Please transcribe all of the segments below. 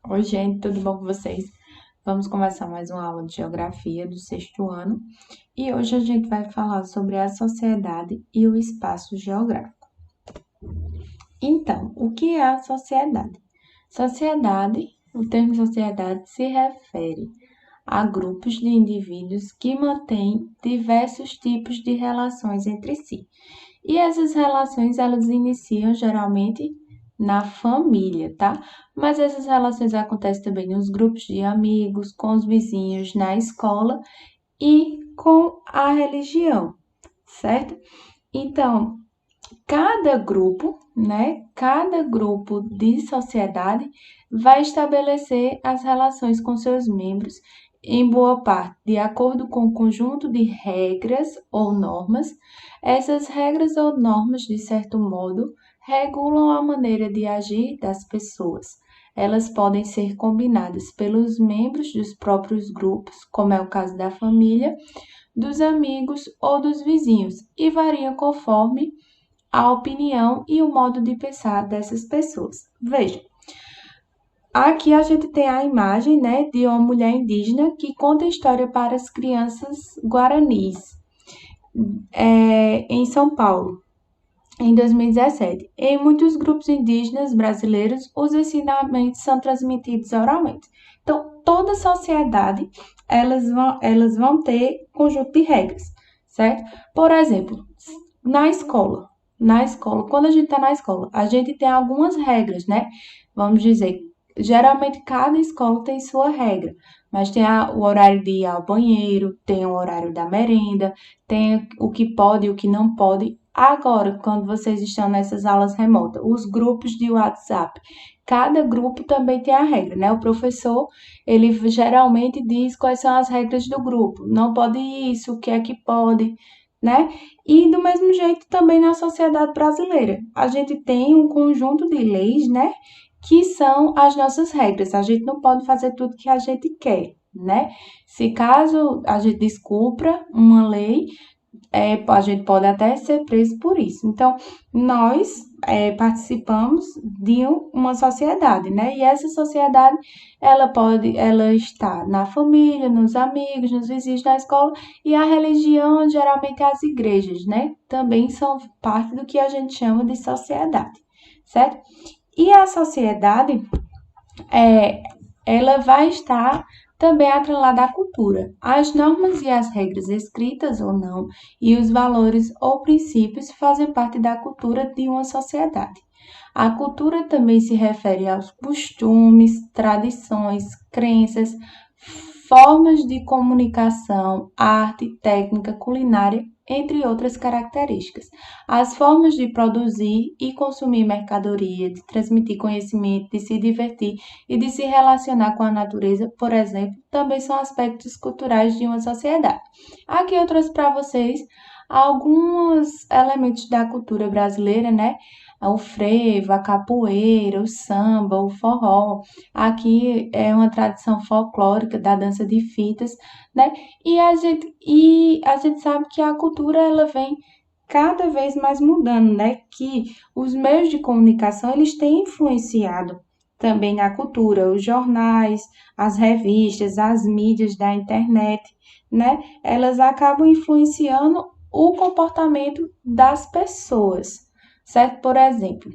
Oi, gente, tudo bom com vocês? Vamos começar mais uma aula de geografia do sexto ano e hoje a gente vai falar sobre a sociedade e o espaço geográfico. Então, o que é a sociedade? Sociedade, o termo sociedade se refere a grupos de indivíduos que mantêm diversos tipos de relações entre si. E essas relações, elas iniciam geralmente na família, tá? Mas essas relações acontecem também nos grupos de amigos, com os vizinhos, na escola e com a religião, certo? Então, cada grupo, né? Cada grupo de sociedade vai estabelecer as relações com seus membros, em boa parte, de acordo com um conjunto de regras ou normas. Essas regras ou normas, de certo modo, regulam a maneira de agir das pessoas. Elas podem ser combinadas pelos membros dos próprios grupos, como é o caso da família, dos amigos ou dos vizinhos, e variam conforme a opinião e o modo de pensar dessas pessoas. Veja, aqui a gente tem a imagem, né, de uma mulher indígena que conta a história para as crianças guaranis, em São Paulo, em 2017. Em muitos grupos indígenas brasileiros, os ensinamentos são transmitidos oralmente. Então, toda sociedade, elas vão ter conjunto de regras, certo? Por exemplo, na escola. Na escola, quando a gente está na escola, a gente tem algumas regras, né? Vamos dizer, geralmente cada escola tem sua regra, mas tem o horário de ir ao banheiro, tem o horário da merenda, tem o que pode e o que não pode. Agora, quando vocês estão nessas aulas remotas, os grupos de WhatsApp, cada grupo também tem a regra, né? O professor, ele geralmente diz quais são as regras do grupo. Não pode isso, o que é que pode, né? E do mesmo jeito também na sociedade brasileira. A gente tem um conjunto de leis, né? Que são as nossas regras. A gente não pode fazer tudo que a gente quer, né? Se caso a gente descumpra uma lei, a gente pode até ser preso por isso. Então, nós participamos de uma sociedade, né? E essa sociedade, ela está na família, nos amigos, nos vizinhos, na escola, e a religião, geralmente as igrejas, né? Também são parte do que a gente chama de sociedade, certo? E a sociedade, é, ela vai estar também atrelada à cultura. As normas e as regras, escritas ou não, e os valores ou princípios fazem parte da cultura de uma sociedade. A cultura também se refere aos costumes, tradições, crenças, formas de comunicação, arte, técnica, culinária, entre outras características. As formas de produzir e consumir mercadoria, de transmitir conhecimento, de se divertir e de se relacionar com a natureza, por exemplo, também são aspectos culturais de uma sociedade. Aqui eu trouxe para vocês alguns elementos da cultura brasileira, né? O frevo, a capoeira, o samba, o forró. Aqui é uma tradição folclórica da dança de fitas, né? E a gente sabe que a cultura ela vem cada vez mais mudando, né? Que os meios de comunicação eles têm influenciado também a cultura, os jornais, as revistas, as mídias da internet, né? Elas acabam influenciando o comportamento das pessoas, certo? Por exemplo,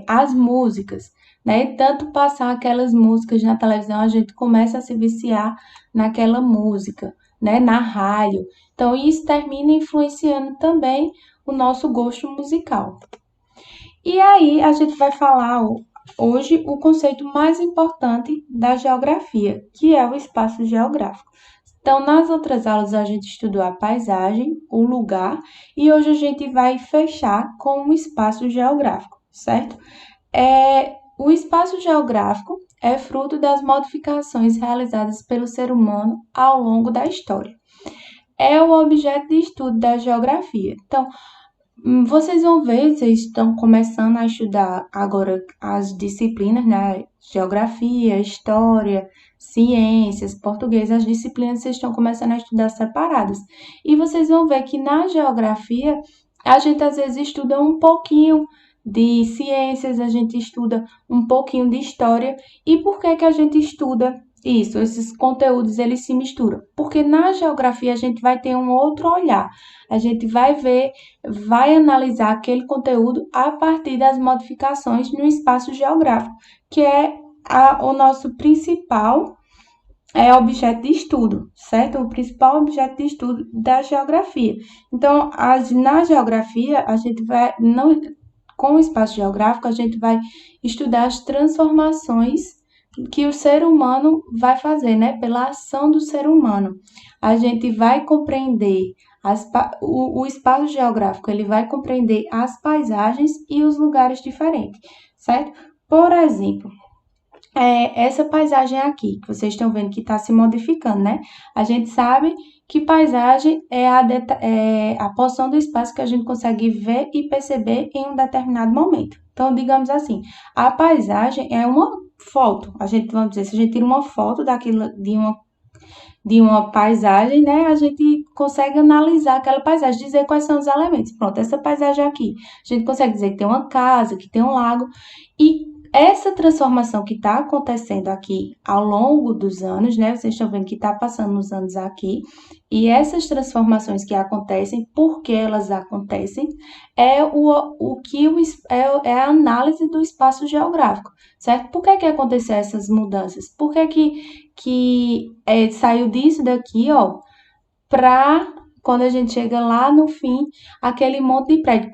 as músicas, né? E tanto passar aquelas músicas na televisão, a gente começa a se viciar naquela música, né? Na rádio. Então, isso termina influenciando também o nosso gosto musical. E aí, a gente vai falar hoje o conceito mais importante da geografia, que é o espaço geográfico. Então, nas outras aulas, a gente estudou a paisagem, o lugar, e hoje a gente vai fechar com o espaço geográfico, certo? O espaço geográfico é fruto das modificações realizadas pelo ser humano ao longo da história. É o objeto de estudo da geografia. Então, vocês vão ver, vocês estão começando a estudar agora as disciplinas, né? Geografia, história, ciências, português, as disciplinas vocês estão começando a estudar separadas. E vocês vão ver que na geografia a gente às vezes estuda um pouquinho de ciências, a gente estuda um pouquinho de história. E por que que a gente estuda isso? Esses conteúdos, eles se misturam. Porque na geografia a gente vai ter um outro olhar. A gente vai ver, vai analisar aquele conteúdo a partir das modificações no espaço geográfico, que é o nosso principal objeto de estudo, certo? O principal objeto de estudo da geografia. Então, na geografia, a gente vai, não, com o espaço geográfico, a gente vai estudar as transformações que o ser humano vai fazer, né? Pela ação do ser humano. A gente vai compreender o espaço geográfico, ele vai compreender as paisagens e os lugares diferentes, certo? Por exemplo, essa paisagem aqui, que vocês estão vendo que está se modificando, né? A gente sabe que paisagem é a porção do espaço que a gente consegue ver e perceber em um determinado momento. Então, digamos assim, a paisagem é uma foto. Vamos dizer, se a gente tira uma foto daquilo, de uma paisagem, né? A gente consegue analisar aquela paisagem, dizer quais são os elementos. Pronto, essa paisagem aqui, a gente consegue dizer que tem uma casa, que tem um lago, e essa transformação que está acontecendo aqui ao longo dos anos, né? Vocês estão vendo que está passando nos anos aqui, e essas transformações que acontecem, por que elas acontecem, é a análise do espaço geográfico, certo? Por que aconteceu essas mudanças? Por que saiu disso daqui, ó, para quando a gente chega lá no fim, aquele monte de prédio.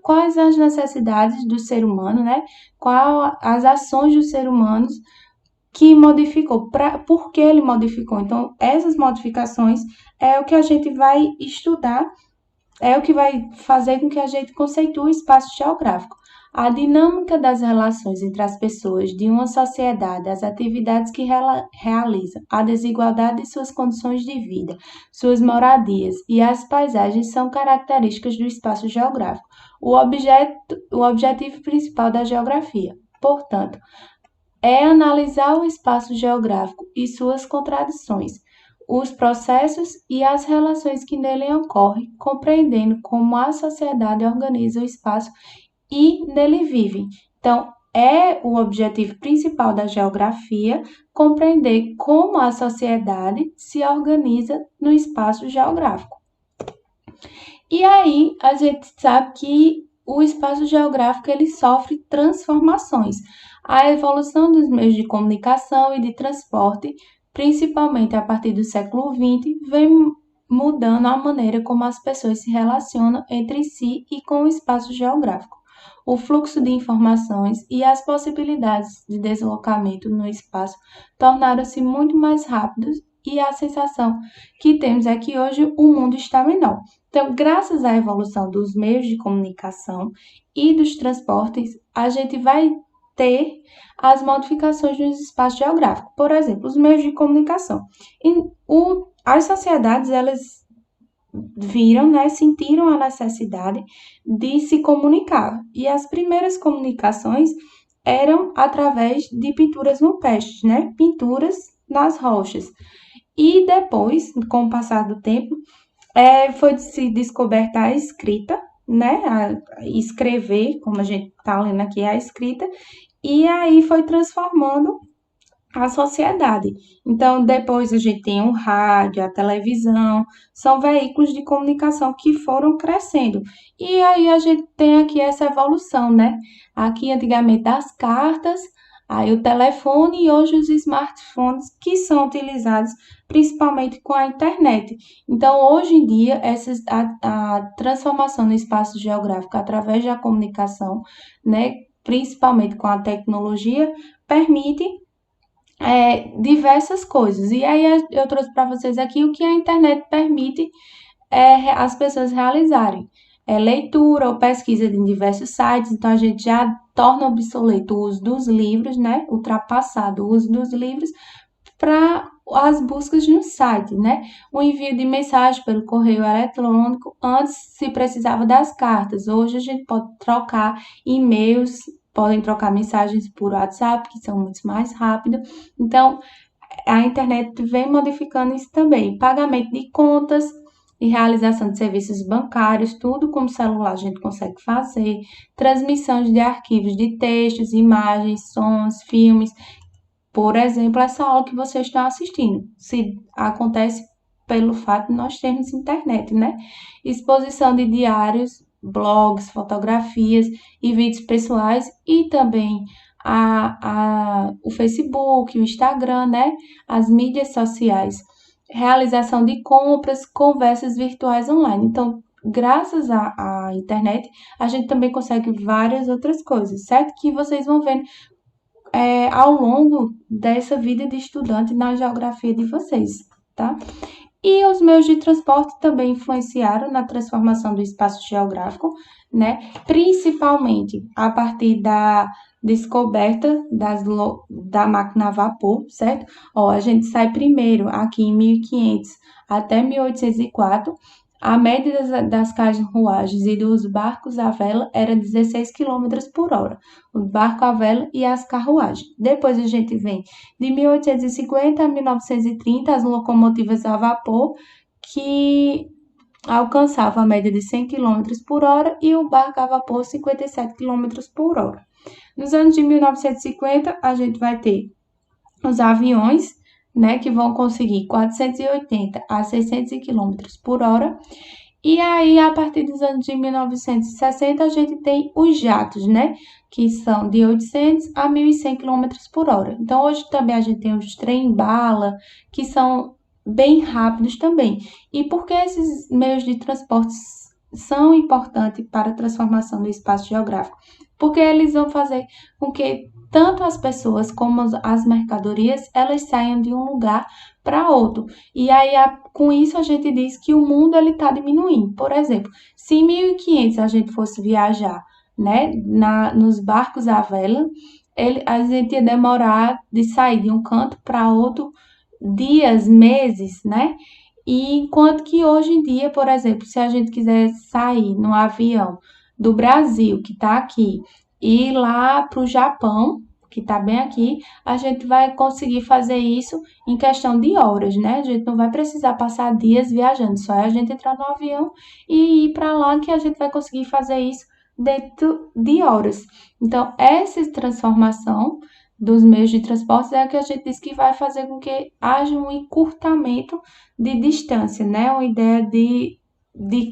Quais as necessidades do ser humano, né? Quais as ações do ser humano que modificou, por que ele modificou. Então, essas modificações é o que a gente vai estudar, é o que vai fazer com que a gente conceitue o espaço geográfico. A dinâmica das relações entre as pessoas de uma sociedade, as atividades que realiza, a desigualdade de suas condições de vida, suas moradias e as paisagens são características do espaço geográfico, o objetivo principal da geografia. Portanto, é analisar o espaço geográfico e suas contradições, os processos e as relações que nele ocorrem, compreendendo como a sociedade organiza o espaço e nele vive. Então, é o objetivo principal da geografia compreender como a sociedade se organiza no espaço geográfico. E aí, a gente sabe que o espaço geográfico ele sofre transformações. A evolução dos meios de comunicação e de transporte, principalmente a partir do século XX, vem mudando a maneira como as pessoas se relacionam entre si e com o espaço geográfico. O fluxo de informações e as possibilidades de deslocamento no espaço tornaram-se muito mais rápidos e a sensação que temos é que hoje o mundo está menor. Então, graças à evolução dos meios de comunicação e dos transportes, a gente vai ter as modificações nos espaços geográficos. Por exemplo, os meios de comunicação. As sociedades, elas viram, né, sentiram a necessidade de se comunicar. E as primeiras comunicações eram através de pinturas rupestres, né, pinturas nas rochas. E depois, com o passar do tempo, foi se descoberta a escrita, né, a escrever, como a gente está lendo aqui, a escrita, e aí foi transformando a sociedade. Então, depois a gente tem o rádio, a televisão, são veículos de comunicação que foram crescendo. E aí a gente tem aqui essa evolução, né? Aqui antigamente das cartas, aí o telefone e hoje os smartphones que são utilizados principalmente com a internet. Então, hoje em dia, a transformação no espaço geográfico através da comunicação, né, principalmente com a tecnologia, permite diversas coisas. E aí eu trouxe para vocês aqui o que a internet permite as pessoas realizarem. Leitura ou pesquisa em diversos sites, então a gente já torna obsoleto o uso dos livros, né? Ultrapassado o uso dos livros para as buscas no site, né? O envio de mensagem pelo correio eletrônico, antes se precisava das cartas, hoje a gente pode trocar e-mails, podem trocar mensagens por WhatsApp, que são muito mais rápidos. Então, a internet vem modificando isso também. Pagamento de contas e realização de serviços bancários, tudo com o celular a gente consegue fazer, transmissão de arquivos de textos, imagens, sons, filmes. Por exemplo, essa aula que vocês estão assistindo, se acontece pelo fato de nós termos internet, né? Exposição de diários, blogs, fotografias e vídeos pessoais e também o Facebook, o Instagram, né? As mídias sociais, realização de compras, conversas virtuais online. Então, graças à internet, a gente também consegue várias outras coisas, certo? Que vocês vão vendo ao longo dessa vida de estudante na geografia de vocês, tá? E os meios de transporte também influenciaram na transformação do espaço geográfico, né? Principalmente a partir da descoberta da máquina a vapor, certo? Ó, a gente sai primeiro aqui em 1500 até 1804. A média das carruagens e dos barcos à vela era 16 km por hora. O barco à vela e as carruagens. Depois a gente vem de 1850 a 1930, as locomotivas a vapor, que alcançavam a média de 100 km por hora e o barco a vapor 57 km por hora. Nos anos de 1950, a gente vai ter os aviões, né, que vão conseguir 480 a 600 km por hora. E aí, a partir dos anos de 1960, a gente tem os jatos, né, que são de 800 a 1.100 km por hora. Então, hoje também a gente tem os trem-bala, que são bem rápidos também. E por que esses meios de transporte são importantes para a transformação do espaço geográfico? Porque eles vão fazer com que tanto as pessoas como as mercadorias, elas saiam de um lugar para outro. E aí, com isso, a gente diz que o mundo está diminuindo. Por exemplo, se em 1500 a gente fosse viajar, né, nos barcos à vela, a gente ia demorar de sair de um canto para outro dias, meses, né? E enquanto que hoje em dia, por exemplo, se a gente quiser sair no avião do Brasil, que está aqui, e ir lá para o Japão, que está bem aqui, a gente vai conseguir fazer isso em questão de horas, né? A gente não vai precisar passar dias viajando, só é a gente entrar no avião e ir para lá que a gente vai conseguir fazer isso dentro de horas. Então, essa transformação dos meios de transporte é a que a gente diz que vai fazer com que haja um encurtamento de distância, né? Uma ideia de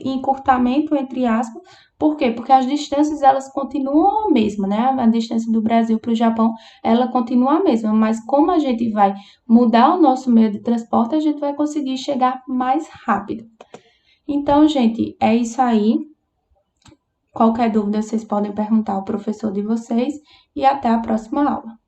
encurtamento, entre aspas. Por quê? Porque as distâncias, elas continuam a mesma, né? A distância do Brasil para o Japão, ela continua a mesma, mas como a gente vai mudar o nosso meio de transporte, a gente vai conseguir chegar mais rápido. Então, gente, é isso aí. Qualquer dúvida, vocês podem perguntar ao professor de vocês e até a próxima aula.